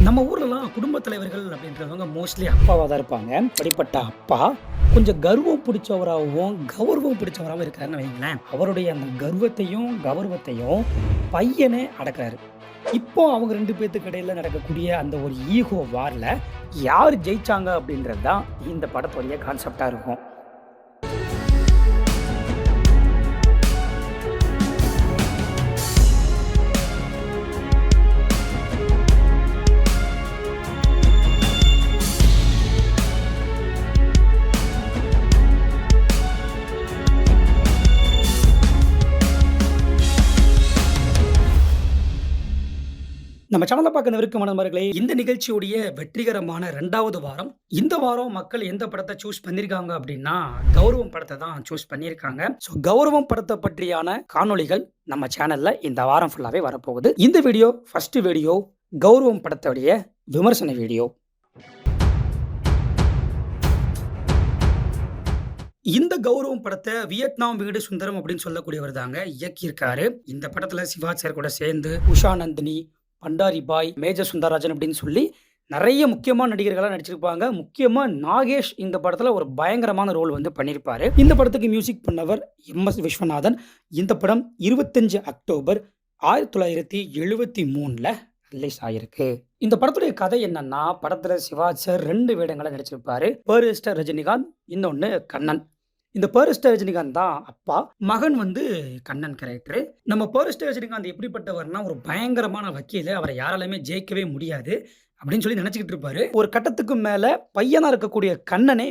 நம்ம ஊர்லலாம் குடும்பத் தலைவர்கள் அப்படின்றவங்க மோஸ்ட்லி அப்பாவா தான் இருப்பாங்க. அப்படிப்பட்ட அப்பா கொஞ்சம் கர்வம் பிடிச்சவராகவும், கௌரவம் பிடிச்சவராகவும் இருக்காருன்னு வைங்களேன். அவருடைய அந்த கர்வத்தையும், கௌரவத்தையும் பையனே அடக்குறாரு. இப்போ அவங்க 2 பேத்துக்கு இடையில நடக்கக்கூடிய அந்த ஒரு ஈகோ வார்ல யார் ஜெயிச்சாங்க அப்படின்றது தான் இந்த படத்துடைய கான்செப்ட்டா இருக்கும். நம்ம சேனலை பார்க்க நெருக்கமான நண்பர்களே, இந்த நிகழ்ச்சியுடைய வெற்றிகரமான 2வது வாரம். இந்த வாரம் மக்கள் எந்த படத்தை சூஸ் பண்ணியிருக்காங்க அப்படின்னா, கௌரவம் படத்தை தான் சூஸ் பண்ணியிருக்காங்க. ஸோ கௌரவம் படத்தை பற்றியான காணொளிகள் நம்ம சேனல்ல இந்த வாரம் ஃபுல்லாவே வரப்போகுது. இந்த வீடியோ ஃபர்ஸ்ட் வீடியோ கௌரவம் படத்துடைய விமர்சன வீடியோ. இந்த கௌரவம் படத்தை வியட்நாம் வீடு சுந்தரம் அப்படின்னு சொல்லக்கூடியவர் தாங்க இயக்கியிருக்காரு. இந்த படத்துல சிவா சார் கூட சேர்ந்து உஷா நந்தினி, பண்டாரி பாய், மேஜர் சுந்தரராஜன் அப்படின்னு சொல்லி நிறைய முக்கியமான நடிகர்களாக நடிச்சிருப்பாங்க. முக்கியமா நாகேஷ் இந்த படத்துல ஒரு பயங்கரமான ரோல் வந்து பண்ணியிருப்பாரு. இந்த படத்துக்கு மியூசிக் பண்ணவர் எம்.எஸ். விஸ்வநாதன். இந்த படம் 25 அக்டோபர் 1973ல ரிலீஸ் ஆயிருக்கு. இந்த படத்துடைய கதை என்னன்னா, படத்துல சிவா சார் 2 வேடங்களை நடிச்சிருப்பாரு. பேரிஸ்டர் ரஜினிகாந்த், இன்னொன்னு கண்ணன். இந்த பேரிஸ்டர் ரஜினிகாந்த் தான் அப்பா, மகன் வந்து கண்ணன் கேரக்டர். நம்ம பேரிஸ்டர் ரஜினிகாந்த் எப்படிப்பட்டவர்னா, ஒரு பயங்கரமான வக்கீல், அவரை யாராலுமே ஜெயிக்கவே முடியாது அப்படின்னு சொல்லி நினைச்சுக்கிட்டு இருப்பாரு. ஒரு கட்டத்துக்கு மேல பையனா இருக்கக்கூடிய கண்ணனே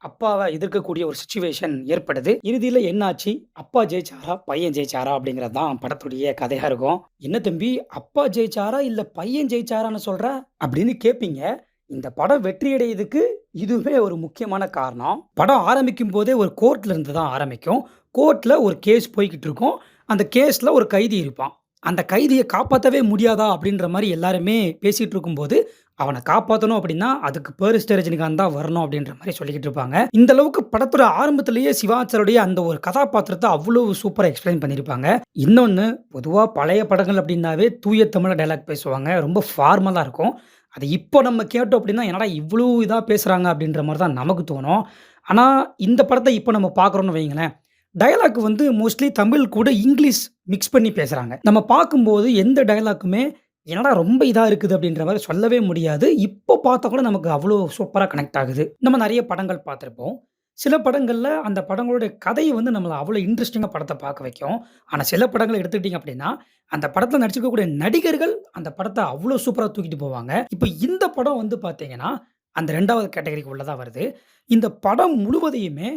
அப்பாவை எதிர்க்கக்கூடிய ஒரு சிச்சுவேஷன் ஏற்படுது. இறுதியில என்னாச்சு, அப்பா ஜெயிச்சாரா பையன் ஜெயிச்சாரா அப்படிங்கிறது தான் படத்துடைய கதையா இருக்கும். என்ன தம்பி, அப்பா ஜெயிச்சாரா இல்ல பையன் ஜெயிச்சாரான்னு சொல்ற அப்படின்னு கேட்பீங்க. இந்த படம் வெற்றி அடையதுக்கு இதுவே ஒரு முக்கியமான காரணம். படம் ஆரம்பிக்கும் போதே ஒரு கோர்ட்ல இருந்து தான் ஆரம்பிக்கும். கோர்ட்ல ஒரு கேஸ் போய்கிட்டு இருக்கும். அந்த கேஸ்ல ஒரு கைதி இருப்பான். அந்த கைதியை காப்பாற்றவே முடியாதா அப்படின்ற மாதிரி எல்லாருமே பேசிட்டு இருக்கும்போது, அவனை காப்பாற்றணும் அப்படின்னா அதுக்கு பேரிஸ்டர் ரஜினிகாந்த் தான் வரணும் அப்படின்ற மாதிரி சொல்லிக்கிட்டு இருப்பாங்க. இந்த அளவுக்கு படத்தோட ஆரம்பத்திலேயே சிவாச்சாருடைய அந்த ஒரு கதாபாத்திரத்தை அவ்வளவு சூப்பராக எக்ஸ்பிளைன் பண்ணியிருப்பாங்க. இன்னொன்று, பொதுவாக பழைய படங்கள் அப்படின்னாவே தூய தமிழ் டைலாக் பேசுவாங்க. ரொம்ப ஃபார்மலாக இருக்கும். அது இப்போ நம்ம கேட்டோம் அப்படின்னா, என்னடா இவ்வளோ இதா பேசுறாங்க அப்படின்ற மாரி தான் நமக்கு தோணும். ஆனா, இந்த படத்த இப்போ நம்ம பார்க்குறோம்னு வையுங்களேன், டயலாக் வந்து மோஸ்ட்லி தமிழ் கூட இங்கிலீஷ் மிக்ஸ் பண்ணி பேசுறாங்க. நம்ம பார்க்கும்போது எந்த டயலாக்குமே என்னடா ரொம்ப இதா இருக்குது அப்படின்ற மாரி சொல்லவே முடியாது. இப்போ பார்த்தா கூட நமக்கு அவ்வளோ சூப்பரா கனெக்ட் ஆகுது. நம்ம நெறைய படங்கள் பார்த்துருப்போம். சில படங்கள்ல அந்த படங்களுடைய கதை வந்து நம்மள அவ்வளோ இன்ட்ரஸ்டிங்கா படத்த பார்க்க வைக்கும். ஆனா, சில படங்கள எடுத்துக்கிட்டீங்க அப்படின்னா, அந்த படத்துல நடிச்சிருக்கக்கூடிய நடிகர்கள் அந்த படத்த அவ்வளோ சூப்பரா தூக்கிட்டு போவாங்க. இப்ப இந்த படம் வந்து பார்த்தீங்கன்னா, அந்த 2வது கேட்டகரிக்கு உள்ள தான் வருது. இந்த படம் முழுவதையுமே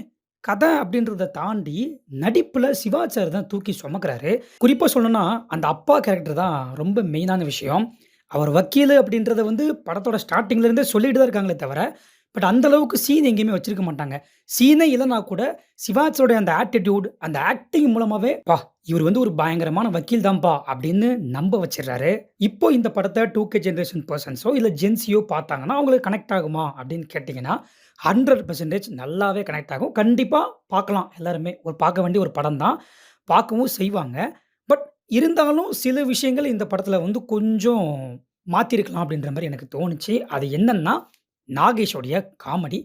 கதை அப்படின்றத தாண்டி நடிப்புல சிவா சார் தான் தூக்கி சுமக்குறாரு. குறிப்பா சொல்லணும்னா, அந்த அப்பா கேரக்டர் தான் ரொம்ப மெயினான விஷயம். அவர் வக்கீலு அப்படின்றத வந்து படத்தோட ஸ்டார்ட்டிங்ல இருந்தே சொல்லிட்டு தான் இருக்காங்களே தவிர, பட் அந்த அளவுக்கு சீன் எங்கேயுமே வச்சிருக்க மாட்டாங்க. சீனே இல்லன்னா கூட சிவாஜியோட அந்த ஆட்டிட்யூட், அந்த ஆக்டிங் மூலமாவே, "பா! இவர் வந்து ஒரு பயங்கரமான வக்கீல் தான்ப்பா" அப்படின்னு நம்ப வச்சுர்றாரு. இப்போ இந்த படத்த 2கே ஜெனரேஷன் பெர்சன்ஸோ இல்ல ஜென்ஸியோ பார்த்தாங்கன்னா, அவங்களுக்கு கனெக்ட் ஆகுமா அப்படின்னு கேட்டீங்கன்னா, 100% நல்லாவே கனெக்ட் ஆகும். கண்டிப்பா பார்க்கலாம் எல்லாருமே. ஒரு பார்க்க வேண்டிய ஒரு படம் தான். பார்க்கவும் செய்வாங்க. பட் இருந்தாலும் சில விஷயங்கள் இந்த படத்துல வந்து கொஞ்சம் மாத்திருக்கலாம் அப்படின்ற மாரி எனக்கு தோணுச்சு. அது என்னன்னா, நாகேஷோடைய காமெடி.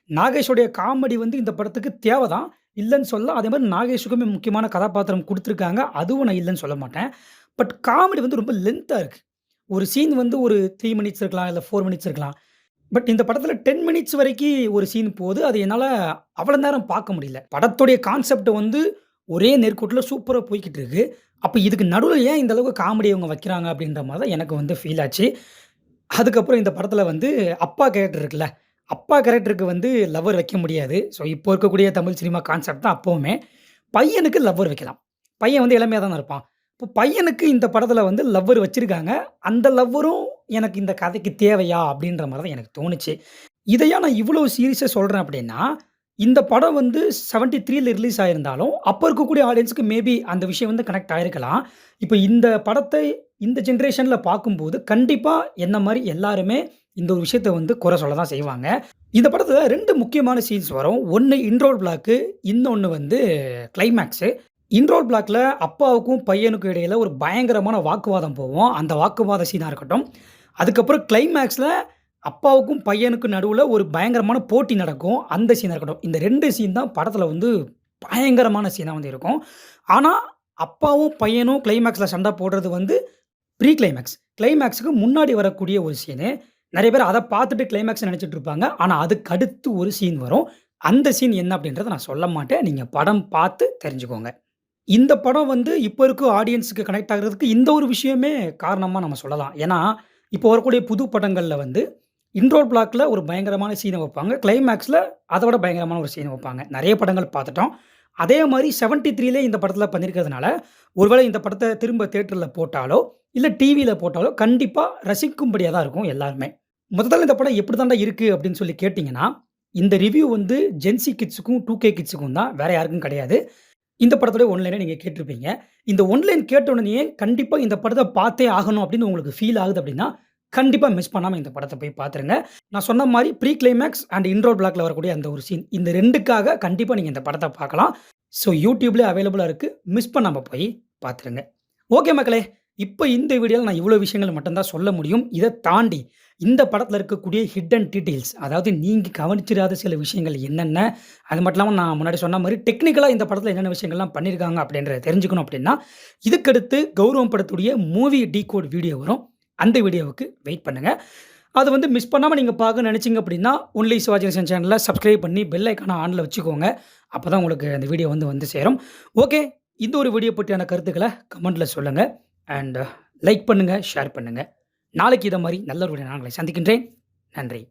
நாகேஷோடைய காமெடி வந்து இந்த படத்துக்கு தேவ தான். இல்லன்னு சொல்லல. அதே மாரி நாகேஷுக்குமே முக்கியமான கதாபாத்திரம் குடுத்துருக்காங்க. அதுவும் நான் இல்லன்னு சொல்ல மாட்டேன். பட் காமெடி வந்து ரொம்ப லென்த்தா இருக்கு. ஒரு சீன் வந்து ஒரு 3 மினிட்ஸ் இருக்கலாம். இல்ல 4 மினிட்ஸ் இருக்கலாம். பட் இந்த படத்துல 10 மினிட்ஸ் வரைக்கி ஒரு சீன் போது. அது என்னால அவ்வளோ நேரம் பார்க்க முடியல. படத்துடைய கான்செப்ட் வந்து ஒரே நேர்கோட்டுல சூப்பரா போய்க்கிட்டு இருக்கு. அப்ப இதுக்கு நடுவுல ஏன் இந்த அளவுக்கு காமெடி இவங்க வைக்கிறாங்க அப்படின்ற மாரி தான் எனக்கு வந்து ஃபீல் ஆச்சு. அதுக்கப்புறம் இந்த படத்துல வந்து அப்பா கேரக்டர் இருக்குல்ல, அப்பா கேரக்டருக்கு வந்து லவ்வர் வைக்க முடியாது. ஸோ இப்போ இருக்கக்கூடிய தமிழ் சினிமா கான்செப்ட் தான் அப்பவுமே. பையனுக்கு லவ்வர் வைக்கலாம். பையன் வந்து இளமையா தானே இருப்பான். இப்போ பையனுக்கு இந்த படத்துல வந்து லவ்வர் வச்சிருக்காங்க. அந்த லவ்வரும் எனக்கு இந்த கதைக்கு தேவையா? அப்படின்ற மாரி தான் எனக்கு தோணுச்சு. இத ஏன் நான் இவ்வளோ சீரியஸா சொல்றேன் அப்படின்னா, இந்த படம் வந்து 73ல ரிலீஸ் ஆயிருந்தாலும், அப்ப இருக்கக்கூடிய ஆடியன்ஸ்‌க்கு மேபி அந்த விஷயம் வந்து கனெக்ட் ஆயிருக்கலாம். இப்ப இந்த படத்தை இந்த ஜெனரேஷன்ல பார்க்கும்போது, கண்டிப்பா என்ன மாரி எல்லாருமே இந்த ஒரு விஷயத்த வந்து குறை சொல்ல தான் செய்வாங்க. இந்த படத்துல 2 முக்கியமான சீன்ஸ் வரும். ஒண்ணு இன்ட்ரோல் பிளாக்கு, இன்னொன்னு வந்து கிளைமாக்ஸு. இன்ட்ரோல் பிளாக்ல அப்பாவுக்கும், பையனுக்கும் இடையில ஒரு பயங்கரமான வாக்குவாதம் போவும். அந்த வாக்குவாத சீனா இருக்கட்டும். அதுக்கப்புறம் கிளைமேக்ஸ்ல அப்பாவுக்கும் பையனுக்கும் நடுவுல ஒரு பயங்கரமான போட்டி நடக்கும். அந்த சீனா இருக்கட்டும். இந்த 2 சீன் தான் படத்துல வந்து பயங்கரமான சீனா வந்து இருக்கும். ஆனா, அப்பாவும் பையனும் கிளைமேக்ஸ்ல சண்ட போடுறது வந்து ப்ரீ கிளைமேக்ஸ். கிளைமேக்ஸ்க்கு முன்னாடி வரக்கூடிய ஒரு சீனு. நெறைய பேர் அத பார்த்துட்டு கிளைமேக்ஸ்ன்னு நெனச்சுட்டு இருப்பாங்க. ஆனா, அதுக்கு அடுத்து ஒரு சீன் வரும். அந்த சீன் என்ன அப்டின்றத நான் சொல்ல மாட்டேன். நீங்க படம் பார்த்து தெரிஞ்சுக்கோங்க. இந்த படம் வந்து இப்ப இருக்க ஆடியன்ஸ்க்கு கனெக்ட் ஆகுறதுக்கு இந்த ஒரு விஷயமே காரணமா நம்ம சொல்லலாம். ஏன்னா, இப்போ வரக்கூடிய புது படங்கள்ல வந்து இன்ட்ரோ பிளாக்ல ஒரு பயங்கரமான சீன வைப்பாங்க. கிளைமேக்ஸ்ல அத விட பயங்கரமான ஒரு சீன வைப்பாங்க. நெறைய படங்கள் பார்த்துட்டோம். அதே மாரி 73லே இந்த படத்துல பண்ணியிருக்கிறதுனால, ஒருவேளை இந்த படத்த திரும்ப தியேட்டர்ல போட்டாலோ, இல்ல டிவில போட்டாலோ கண்டிப்பா ரசிக்கும்படியா தான் இருக்கும் எல்லாருமே. முதல்ல இந்த படம் எப்படி தான்டா இருக்கு அப்படின்னு சொல்லி கேட்டீங்கன்னா, இந்த ரிவ்யூ வந்து ஜென்ஸி கிட்ஸுக்கும், 2கே கிட்ஸுக்கும் தான். வேற யாருக்கும் கிடையாது. இந்த படத்துடைய ஒன்லைன நீங்க கேட்டிருப்பீங்க. இந்த ஒன்லைன் கேட்ட உடனேயே கண்டிப்பா இந்த படத்த பார்த்தே ஆகணும் அப்படின்னு உங்களுக்கு ஃபீல் ஆகுது அப்படின்னா, கண்டிப்பா மிஸ் பண்ணாம இந்த படத்த போய் பார்த்துருங்க. நான் சொன்ன மாரி ப்ரீ கிளைமாக்ஸ் அண்ட் இன்ட்ரோ பிளாக்ல வரக்கூடிய அந்த ஒரு சீன். இந்த 2க்காக கண்டிப்பா நீங்க இந்த படத்த பார்க்கலாம். ஸோ YouTubeலயே அவைலபிளா இருக்கு. மிஸ் பண்ணாம போய் பார்த்துருங்க. ஓகே மக்களே! இப்ப இந்த வீடியோல நான் இவ்வளோ விஷயங்கள் மட்டும் தான் சொல்ல முடியும். இத தாண்டி இந்த படத்துல இருக்கக்கூடிய ஹிட்டன் டீட்டெயில்ஸ் அதாவது நீங்க கவனிச்சிராத சில விஷயங்கள் என்னென்ன, அது மட்டும் இல்லாம நான் முன்னாடி சொன்ன மாரி டெக்னிக்கலா இந்த படத்துல என்னென்ன விஷயங்கள்லாம் பண்ணியிருக்காங்க அப்படின்றத தெரிஞ்சுக்கணும் அப்படின்னா, இதுக்கடுத்து கௌரவம் படத்துடைய மூவி டீகோட் வீடியோ வரும். அந்த வீடியோவுக்கு வெயிட் பண்ணுங்க. அது வந்து மிஸ் பண்ணாம நீங்க பார்க்கணும்னு நெனச்சீங்க அப்படின்னா, ஒன்லி சிவாஜி கணேசன் சேனல சப்ஸ்கிரைப் பண்ணி பெல் ஐகான ஆன்ல வச்சுக்கோங்க. அப்பதான் உங்களுக்கு அந்த வீடியோ வந்து சேரும். ஓகே. இந்த ஒரு வீடியோ பத்தியான கருத்துக்கள கமெண்ட்ல சொல்லுங்க. அண்ட் லைக் பண்ணுங்க, ஷேர் பண்ணுங்க. நாளைக்கு இத மாரி நல்ல ஒரு வீடியோல நான் உங்களை சந்திக்கின்றேன். நன்றி.